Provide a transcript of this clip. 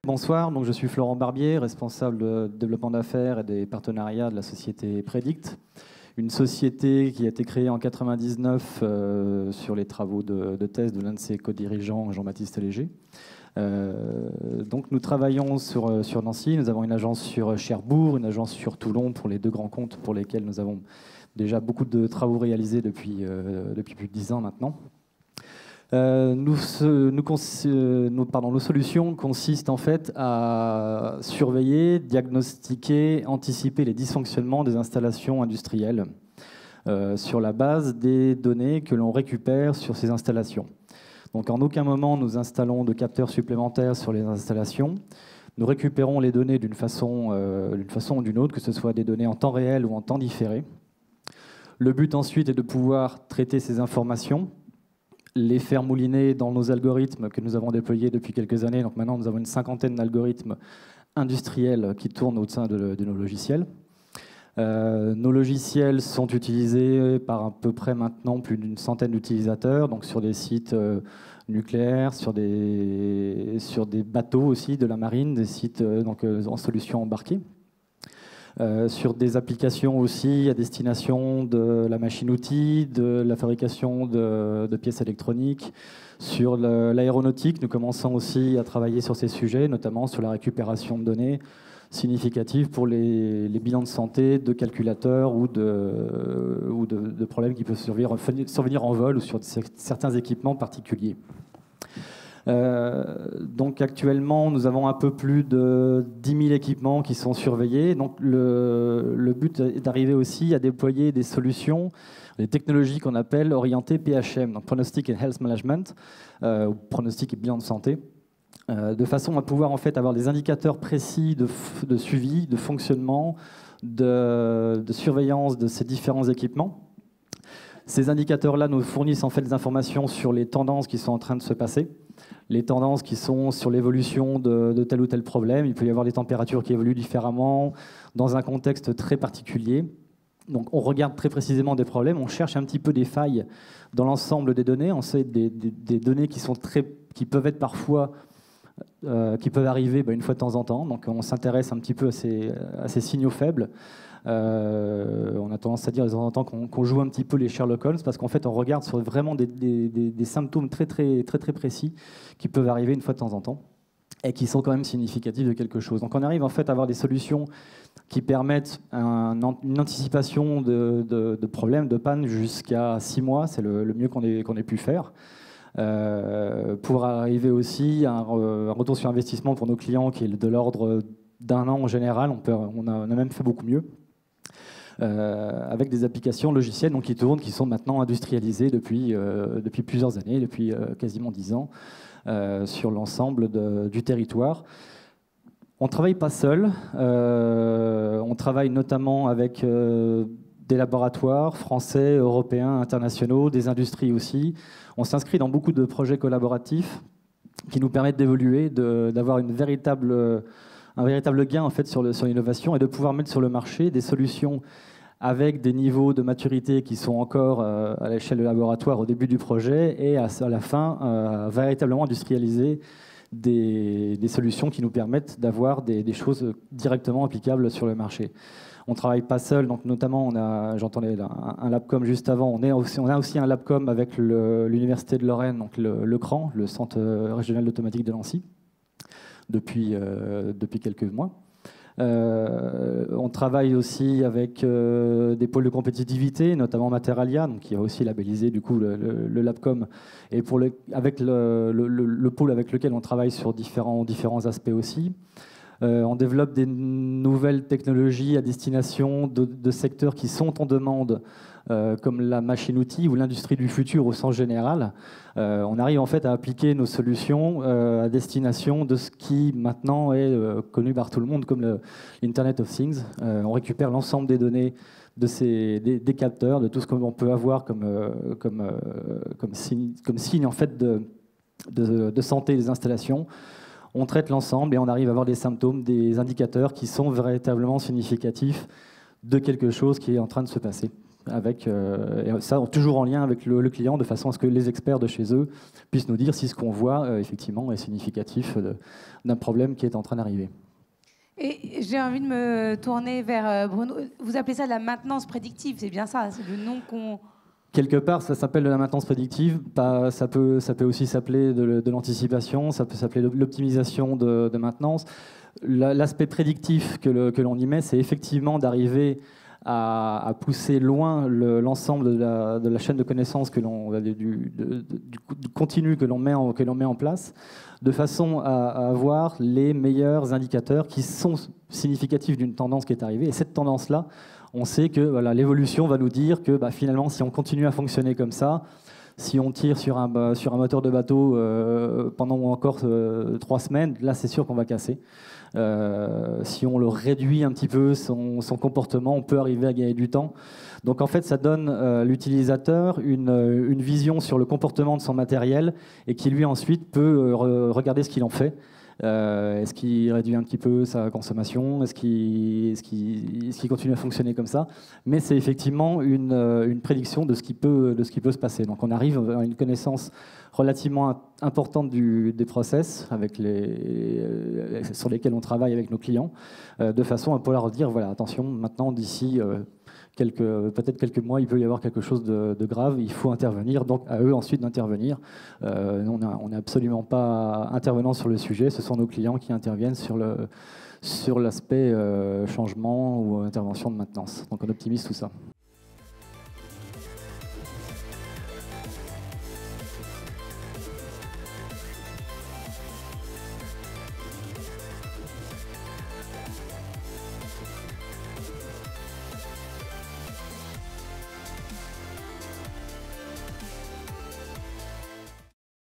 Bonsoir, donc je suis Florent Barbier, responsable de développement d'affaires et des partenariats de la société Predict, une société qui a été créée en 1999 sur les travaux de thèse de l'un de ses co-dirigeants, Jean-Baptiste Léger. Donc nous travaillons sur Nancy, nous avons une agence sur Cherbourg, une agence sur Toulon pour les deux grands comptes pour lesquels nous avons déjà beaucoup de travaux réalisés depuis plus de 10 ans maintenant. Nos solutions consistent en fait à surveiller, diagnostiquer, anticiper les dysfonctionnements des installations industrielles sur la base des données que l'on récupère sur ces installations. Donc en aucun moment nous installons de capteurs supplémentaires sur les installations. Nous récupérons les données d'une façon ou d'une autre, que ce soit des données en temps réel ou en temps différé. Le but ensuite est de pouvoir traiter ces informations, les faire mouliner dans nos algorithmes que nous avons déployés depuis quelques années. Donc maintenant, nous avons une 50aine d'algorithmes industriels qui tournent au sein de nos logiciels. Nos logiciels sont utilisés par à peu près maintenant plus d'une centaine d'utilisateurs, donc sur des sites nucléaires, sur des bateaux aussi de la marine, des sites en solutions embarquées. Sur des applications aussi à destination de la machine-outil, de la fabrication de pièces électroniques. Sur l'aéronautique, nous commençons aussi à travailler sur ces sujets, notamment sur la récupération de données significatives pour les bilans de santé de calculateurs ou de problèmes qui peuvent survenir en vol ou sur certains équipements particuliers. Donc actuellement, nous avons un peu plus de 10 000 équipements qui sont surveillés. Donc le but est d'arriver aussi à déployer des solutions, des technologies qu'on appelle orientées PHM, donc Prognostic and Health Management, ou pronostic et bilan de santé, de façon à pouvoir en fait avoir des indicateurs précis de suivi, de fonctionnement, de surveillance de ces différents équipements. Ces indicateurs-là nous fournissent en fait des informations sur les tendances qui sont en train de se passer, les tendances qui sont sur l'évolution de tel ou tel problème. Il peut y avoir des températures qui évoluent différemment dans un contexte très particulier. Donc on regarde très précisément des problèmes, on cherche un petit peu des failles dans l'ensemble des données. On sait des données qui peuvent être parfois qui peuvent arriver une fois de temps en temps. Donc on s'intéresse un petit peu à ces signaux faibles. On a tendance à dire de temps en temps qu'on joue un petit peu les Sherlock Holmes parce qu'en fait on regarde sur vraiment des symptômes très précis qui peuvent arriver une fois de temps en temps et qui sont quand même significatifs de quelque chose. Donc on arrive en fait à avoir des solutions qui permettent une anticipation de problèmes, de panne jusqu'à 6 mois, c'est le mieux qu'on ait pu faire. Pour arriver aussi à un retour sur investissement pour nos clients qui est de l'ordre d'1 an en général, on a même fait beaucoup mieux. Avec des applications logicielles qui tournent, qui sont maintenant industrialisées depuis plusieurs années, depuis quasiment 10 ans, sur l'ensemble du territoire. On ne travaille pas seul, on travaille notamment avec des laboratoires français, européens, internationaux, des industries aussi. On s'inscrit dans beaucoup de projets collaboratifs qui nous permettent d'évoluer, d'avoir un véritable gain en fait, sur l'innovation et de pouvoir mettre sur le marché des solutions avec des niveaux de maturité qui sont encore à l'échelle de laboratoire au début du projet et à la fin véritablement industrialiser des solutions qui nous permettent d'avoir des choses directement applicables sur le marché. On ne travaille pas seul, donc notamment, j'entendais un Labcom juste avant, on a aussi un Labcom avec l'Université de Lorraine, donc le CRAN, le Centre régional d'automatique de Nancy, depuis quelques mois. On travaille aussi avec des pôles de compétitivité, notamment Materalia, donc qui a aussi labellisé du coup le Labcom, et avec le pôle avec lequel on travaille sur différents aspects aussi. On développe des nouvelles technologies à destination de secteurs qui sont en demande, comme la machine-outil ou l'industrie du futur au sens général. On arrive en fait à appliquer nos solutions à destination de ce qui maintenant est connu par tout le monde comme l'Internet of Things. On récupère l'ensemble des données des capteurs, de tout ce qu'on peut avoir comme signe en fait de santé des installations. On traite l'ensemble et on arrive à avoir des symptômes, des indicateurs qui sont véritablement significatifs de quelque chose qui est en train de se passer. avec, et ça toujours en lien avec le client, de façon à ce que les experts de chez eux puissent nous dire si ce qu'on voit, effectivement, est significatif d'un problème qui est en train d'arriver. Et j'ai envie de me tourner vers Bruno. Vous appelez ça de la maintenance prédictive, c'est bien ça, c'est le nom qu'on... Quelque part, ça s'appelle de la maintenance prédictive. Ça peut aussi s'appeler de l'anticipation, ça peut s'appeler de l'optimisation de maintenance. L'aspect prédictif que l'on y met, c'est effectivement d'arriver à pousser loin l'ensemble de la chaîne de connaissances du continu que l'on met en place, de façon à avoir les meilleurs indicateurs qui sont significatifs d'une tendance qui est arrivée. Et cette tendance-là, on sait que voilà, l'évolution va nous dire que finalement, si on continue à fonctionner comme ça, si on tire sur un moteur de bateau pendant encore 3 semaines, là, c'est sûr qu'on va casser. Si on le réduit un petit peu, son comportement, on peut arriver à gagner du temps. Donc en fait, ça donne à l'utilisateur une vision sur le comportement de son matériel et qui lui ensuite peut regarder ce qu'il en fait. Est-ce qu'il réduit un petit peu sa consommation? Est-ce qu'il continue à fonctionner comme ça? Mais c'est effectivement une prédiction de ce qui peut se passer. Donc on arrive à une connaissance relativement importante des process sur lesquels on travaille avec nos clients, de façon à pouvoir dire, voilà, attention, maintenant, d'ici peut-être quelques mois, il peut y avoir quelque chose de grave, il faut intervenir, donc à eux ensuite d'intervenir. On n'est absolument pas intervenant sur le sujet, ce sont nos clients qui interviennent sur l'aspect changement ou intervention de maintenance. Donc on optimise tout ça.